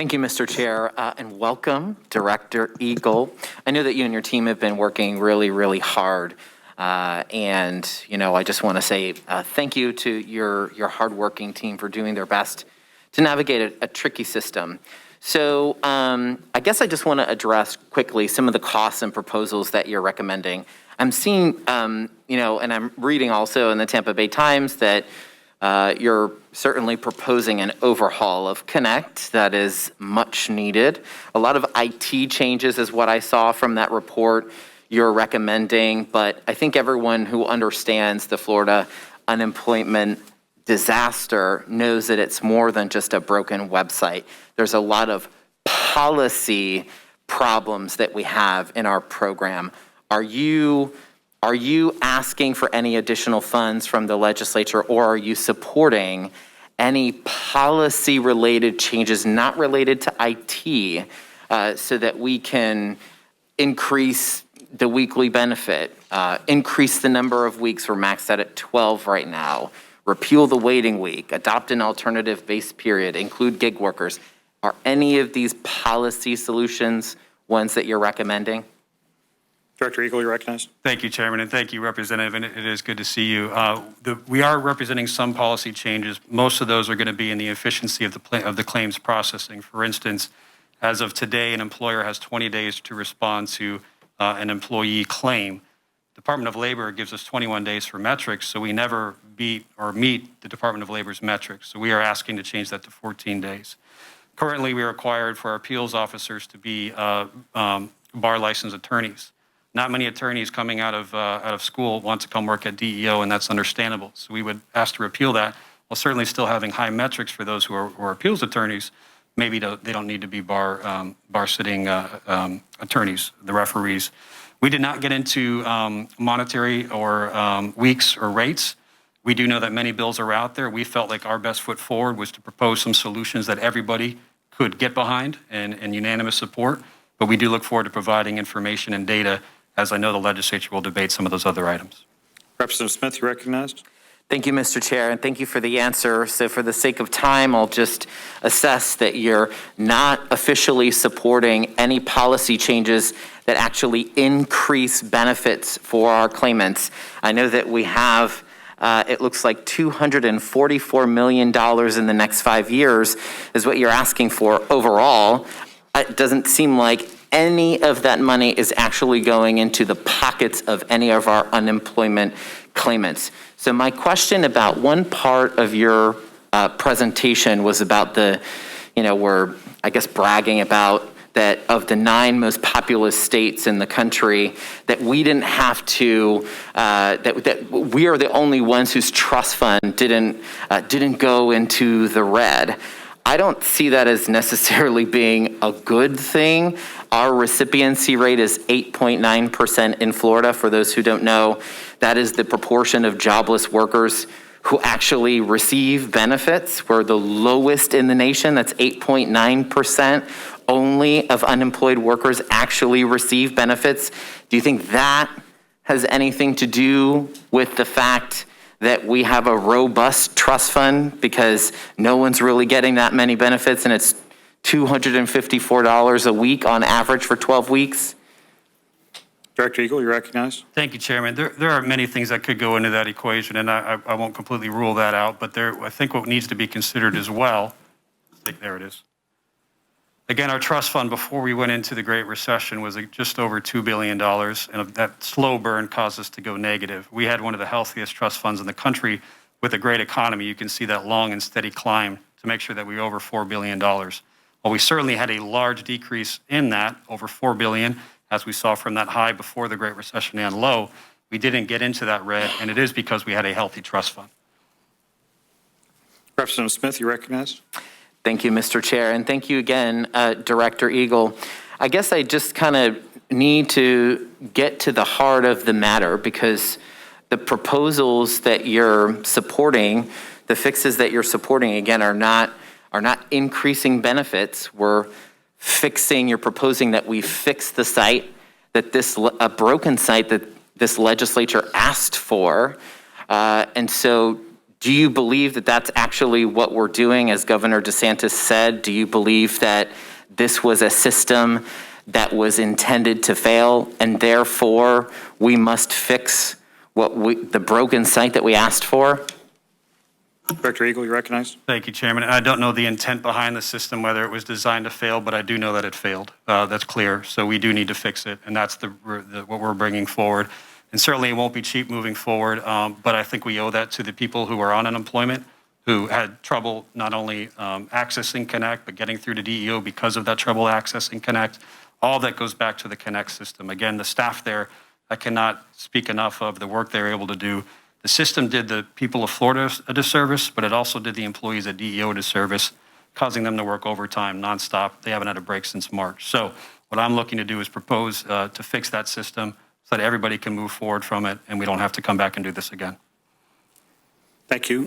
Thank you, Mr. Chair, and welcome, Director Eagle. I know that you and your team have been working really hard, and I just want to say thank you to your hardworking team for doing their best to navigate a tricky system. So I guess I just want to address quickly some of the costs and proposals that you're recommending. I'm seeing, and I'm reading also in the Tampa Bay Times that you're certainly proposing an overhaul of Connect that is much needed. A lot of IT changes is what I saw from that report you're recommending, but I think everyone who understands the Florida unemployment disaster knows that it's more than just a broken website. There's a lot of policy problems that we have in our program. Are you asking for any additional funds from the legislature, or are you supporting any policy-related changes not related to IT so that we can increase the weekly benefit, increase the number of weeks? We're maxed out at 12 right now, repeal the waiting week, adopt an alternative base period, include gig workers. Are any of these policy solutions ones that you're recommending? Director Eagle, you're recognized. Thank you, Chairman, and thank you, Representative, and it is good to see you. We are representing some policy changes. Most of those are going to be in the efficiency of the claims processing. For instance, as of today, an employer has 20 days to respond to an employee claim. Department of Labor gives us 21 days for metrics, so we never beat or meet the Department of Labor's metrics. So we are asking to change that to 14 days. Currently, we are required for our appeals officers to be bar licensed attorneys. Not many attorneys coming out of school want to come work at DEO, and that's understandable. So we would ask to repeal that, while certainly still having high metrics for those who are appeals attorneys. Maybe they don't need to be bar sitting attorneys, the referees. We did not get into monetary or weeks or rates. We do know that many bills are out there. We felt like our best foot forward was to propose some solutions that everybody could get behind and unanimous support. But we do look forward to providing information and data, as I know the legislature will debate some of those other items. Representative Smith, you're recognized. Thank you, Mr. Chair, and thank you for the answer. So for the sake of time, I'll just assess that you're not officially supporting any policy changes that actually increase benefits for our claimants. I know that we have, it looks like $244 million in the next 5 years is what you're asking for overall. It doesn't seem like any of that money is actually going into the pockets of any of our unemployment claimants. So my question about one part of your presentation was about we're, I guess, bragging about that of the 9 most populous states in the country, that we didn't have to, that we are the only ones whose trust fund didn't go into the red. I don't see that as necessarily being a good thing. Our recipiency rate is 8.9% in Florida. For those who don't know, that is the proportion of jobless workers who actually receive benefits. We're the lowest in the nation. That's 8.9% only of unemployed workers actually receive benefits. Do you think that has anything to do with the fact that we have a robust trust fund, because no one's really getting that many benefits and it's $254 a week on average for 12 weeks? Director Eagle, you're recognized. Thank you, Chairman. There are many things that could go into that equation, and I won't completely rule that out, but I think what needs to be considered as well, there it is. Again, our trust fund before we went into the Great Recession was just over $2 billion, and that slow burn caused us to go negative. We had one of the healthiest trust funds in the country with a great economy. You can see that long and steady climb to make sure that we were over $4 billion. While we certainly had a large decrease in that, over $4 billion, as we saw from that high before the Great Recession and low, we didn't get into that red, and it is because we had a healthy trust fund. Representative Smith, you're recognized. Thank you, Mr. Chair, and thank you again, Director Eagle. I guess I just kind of need to get to the heart of the matter, because the proposals that you're supporting, the fixes that you're supporting, again, are not increasing benefits. You're proposing that we fix the site, that a broken site that this legislature asked for. And so Do you believe that that's actually what we're doing, as Governor DeSantis said? Do you believe that this was a system that was intended to fail, and therefore we must fix the broken site that we asked for? Director Eagle, you're recognized. Thank you, Chairman. I don't know the intent behind the system, whether it was designed to fail, but I do know that it failed. That's clear. So we do need to fix it, and that's what we're bringing forward. And certainly it won't be cheap moving forward, but I think we owe that to the people who are on unemployment, who had trouble not only accessing Connect, but getting through to DEO because of that trouble accessing Connect. All that goes back to the Connect system. Again, the staff there, I cannot speak enough of the work they're able to do. The system did the people of Florida a disservice, but it also did the employees at DEO a disservice, causing them to work overtime nonstop. They haven't had a break since March. So what I'm looking to do is propose to fix that system so that everybody can move forward from it and we don't have to come back and do this again. Thank you.